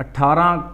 18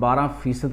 12%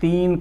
3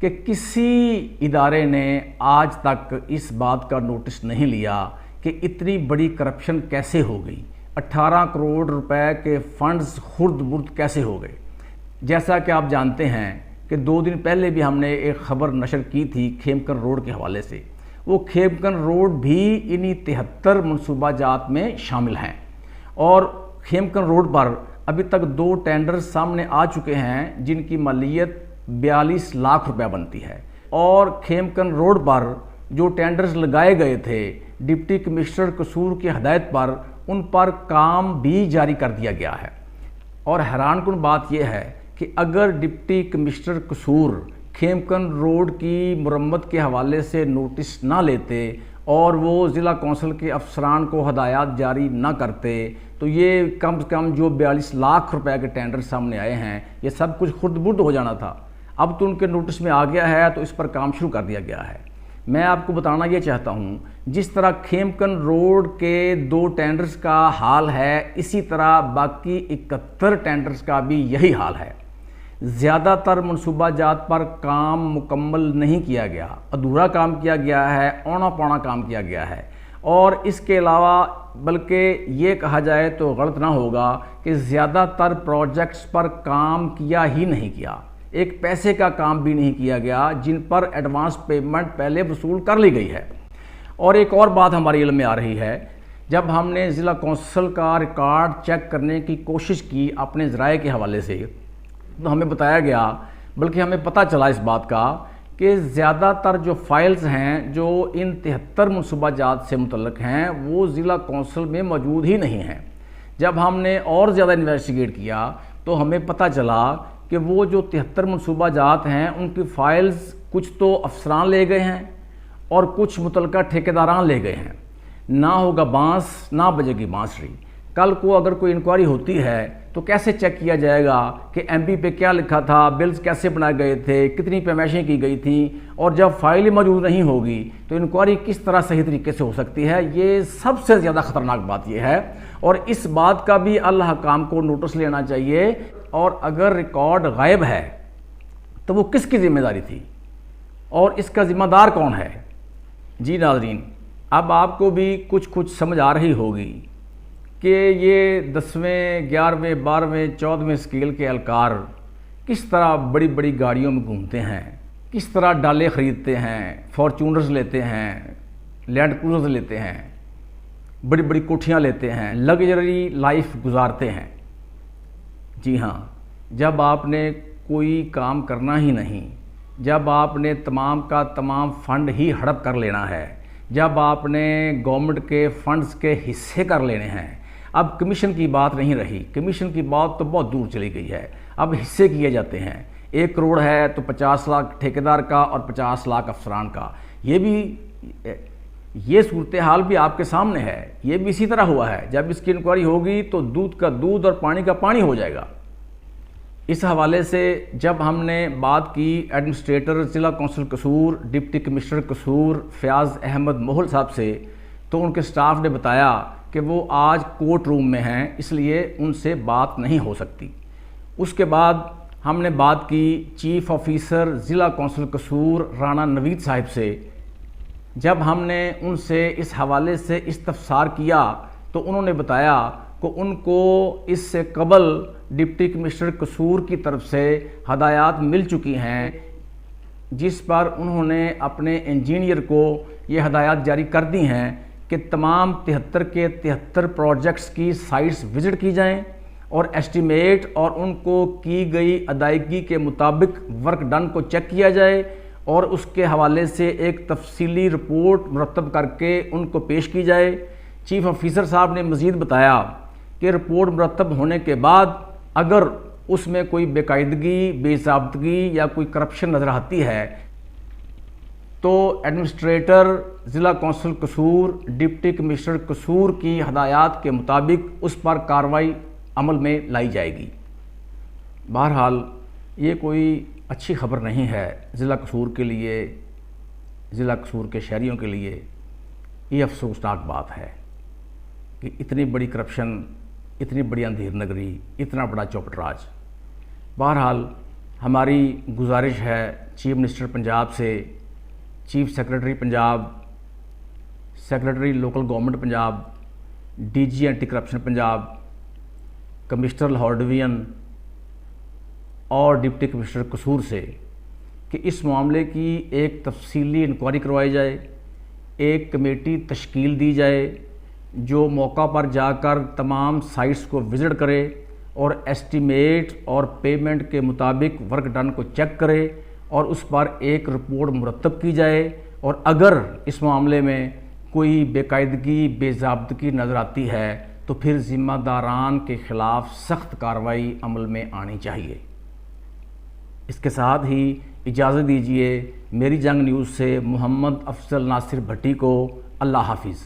کہ کسی ادارے نے آج تک اس بات کا نوٹس نہیں لیا کہ اتنی بڑی کرپشن کیسے ہو گئی، 18 کروڑ روپے کے فنڈز خرد برد کیسے ہو گئے۔ جیسا کہ آپ جانتے ہیں کہ 2 دن پہلے بھی ہم نے ایک خبر نشر کی تھی کھیمکن روڈ کے حوالے سے، وہ کھیمکن روڈ بھی انہی 73 منصوبہ جات میں شامل ہیں، اور کھیمکن روڈ پر ابھی تک 2 ٹینڈر سامنے آ چکے ہیں جن کی مالیت 42 لاکھ روپے بنتی ہے، اور کھیمکن روڈ پر جو ٹینڈرز لگائے گئے تھے ڈپٹی کمشنر قصور کی ہدایت پر، ان پر کام بھی جاری کر دیا گیا ہے۔ اور حیران کن بات یہ ہے کہ اگر ڈپٹی کمشنر قصور کھیمکن روڈ کی مرمت کے حوالے سے نوٹس نہ لیتے اور وہ ضلع کونسل کے افسران کو ہدایات جاری نہ کرتے تو یہ کم سے کم جو 42 لاکھ روپے کے ٹینڈر سامنے آئے ہیں یہ سب کچھ خرد برد ہو جانا تھا۔ اب تو ان کے نوٹس میں آ گیا ہے تو اس پر کام شروع کر دیا گیا ہے۔ میں آپ کو بتانا یہ چاہتا ہوں جس طرح کھیمکن روڈ کے 2 ٹینڈرز کا حال ہے اسی طرح باقی 71 ٹینڈرز کا بھی یہی حال ہے۔ زیادہ تر منصوبہ جات پر کام مکمل نہیں کیا گیا، ادھورا کام کیا گیا ہے، اونا پونا کام کیا گیا ہے، اور اس کے علاوہ بلکہ یہ کہا جائے تو غلط نہ ہوگا کہ زیادہ تر پروجیکٹس پر کام کیا ہی نہیں کیا، ایک پیسے کا کام بھی نہیں کیا گیا جن پر ایڈوانس پیمنٹ پہلے وصول کر لی گئی ہے۔ اور ایک اور بات ہمارے علم میں آ رہی ہے، جب ہم نے ضلع کونسل کا ریکارڈ چیک کرنے کی کوشش کی اپنے ذرائع کے حوالے سے تو ہمیں بتایا گیا، بلکہ ہمیں پتہ چلا اس بات کا کہ زیادہ تر جو فائلز ہیں جو ان 73 منصوبہ جات سے متعلق ہیں وہ ضلع کونسل میں موجود ہی نہیں ہیں۔ جب ہم نے اور زیادہ انویسٹیگیٹ کیا تو ہمیں پتہ چلا کہ وہ جو 73 منصوبہ جات ہیں ان کی فائلز کچھ تو افسران لے گئے ہیں اور کچھ متعلقہ ٹھیکیداران لے گئے ہیں۔ نہ ہوگا بانس نہ بجے گی بانسری۔ کل کو اگر کوئی انکوائری ہوتی ہے تو کیسے چیک کیا جائے گا کہ ایم بی پہ کیا لکھا تھا، بلز کیسے بنائے گئے تھے، کتنی پیمائشیں کی گئی تھیں، اور جب فائل موجود نہیں ہوگی تو انکوائری کس طرح صحیح طریقے سے ہو سکتی ہے۔ یہ سب سے زیادہ خطرناک بات یہ ہے، اور اس بات کا بھی الحکام کو نوٹس لینا چاہیے، اور اگر ریکارڈ غائب ہے تو وہ کس کی ذمہ داری تھی اور اس کا ذمہ دار کون ہے۔ جی ناظرین، اب آپ کو بھی کچھ سمجھ آ رہی ہوگی کہ یہ 10ویں 11ویں 12ویں 14ویں اسکیل کے اہلکار کس طرح بڑی بڑی گاڑیوں میں گھومتے ہیں، کس طرح ڈالے خریدتے ہیں، فارچونرز لیتے ہیں، لینڈ کروزرز لیتے ہیں، بڑی بڑی کوٹھیاں لیتے ہیں، لگژری لائف گزارتے ہیں۔ جی ہاں، جب آپ نے کوئی کام کرنا ہی نہیں، جب آپ نے تمام کا تمام فنڈ ہی ہڑپ کر لینا ہے، جب آپ نے گورنمنٹ کے فنڈز کے حصے کر لینے ہیں، اب کمیشن کی بات نہیں رہی، کمیشن کی بات تو بہت دور چلی گئی ہے، اب حصے کیے جاتے ہیں۔ 1 کروڑ ہے تو 50 لاکھ ٹھیکیدار کا اور 50 لاکھ افسران کا۔ یہ صورتحال بھی آپ کے سامنے ہے، یہ بھی اسی طرح ہوا ہے۔ جب اس کی انکوائری ہوگی تو دودھ کا دودھ اور پانی کا پانی ہو جائے گا۔ اس حوالے سے جب ہم نے بات کی ایڈمنسٹریٹر ضلع کونسل قصور ڈپٹی کمشنر قصور فیاض احمد موہل صاحب سے، تو ان کے سٹاف نے بتایا کہ وہ آج کورٹ روم میں ہیں، اس لیے ان سے بات نہیں ہو سکتی۔ اس کے بعد ہم نے بات کی چیف آفیسر ضلع کونسل قصور رانا نوید صاحب سے۔ جب ہم نے ان سے اس حوالے سے استفسار کیا تو انہوں نے بتایا کہ ان کو اس سے قبل ڈپٹی کمشنر قصور کی طرف سے ہدایات مل چکی ہیں، جس پر انہوں نے اپنے انجینئر کو یہ ہدایات جاری کر دی ہیں کہ تمام 73 کے 73 پروجیکٹس کی سائٹس وزٹ کی جائیں اور ایسٹیمیٹ اور ان کو کی گئی ادائیگی کے مطابق ورک ڈن کو چیک کیا جائے اور اس کے حوالے سے ایک تفصیلی رپورٹ مرتب کر کے ان کو پیش کی جائے۔ چیف آفیسر صاحب نے مزید بتایا کہ رپورٹ مرتب ہونے کے بعد اگر اس میں کوئی بے قاعدگی، بے ضابطگی یا کوئی کرپشن نظر آتی ہے تو ایڈمنسٹریٹر ضلع کونسل قصور ڈپٹی کمشنر قصور کی ہدایات کے مطابق اس پر کارروائی عمل میں لائی جائے گی۔ بہرحال یہ کوئی اچھی خبر نہیں ہے ضلع قصور کے لیے، ضلع قصور کے شہریوں کے لیے۔ یہ افسوسناک بات ہے کہ اتنی بڑی کرپشن، اتنی بڑی اندھیر نگری، اتنا بڑا چوپٹ راج۔ بہرحال ہماری گزارش ہے چیف منسٹر پنجاب سے، chief secretary Punjab, secretary local government Punjab, D G anti corruption Punjab, commissioner Lahore division اور ڈپٹی کمشنر قصور سے کہ اس معاملے کی ایک تفصیلی انکوائری کروائی جائے، ایک کمیٹی تشکیل دی جائے جو موقع پر جا کر تمام سائٹس کو وزٹ کرے اور ایسٹیمیٹ اور پیمنٹ کے مطابق ورک ڈن کو چیک کرے اور اس پر ایک رپورٹ مرتب کی جائے، اور اگر اس معاملے میں کوئی بے قاعدگی، بے ضابطگی نظر آتی ہے تو پھر ذمہ داران کے خلاف سخت کارروائی عمل میں آنی چاہیے۔ اس کے ساتھ ہی اجازت دیجیے میری جنگ نیوز سے محمد افضل ناصر بھٹی کو اللہ حافظ۔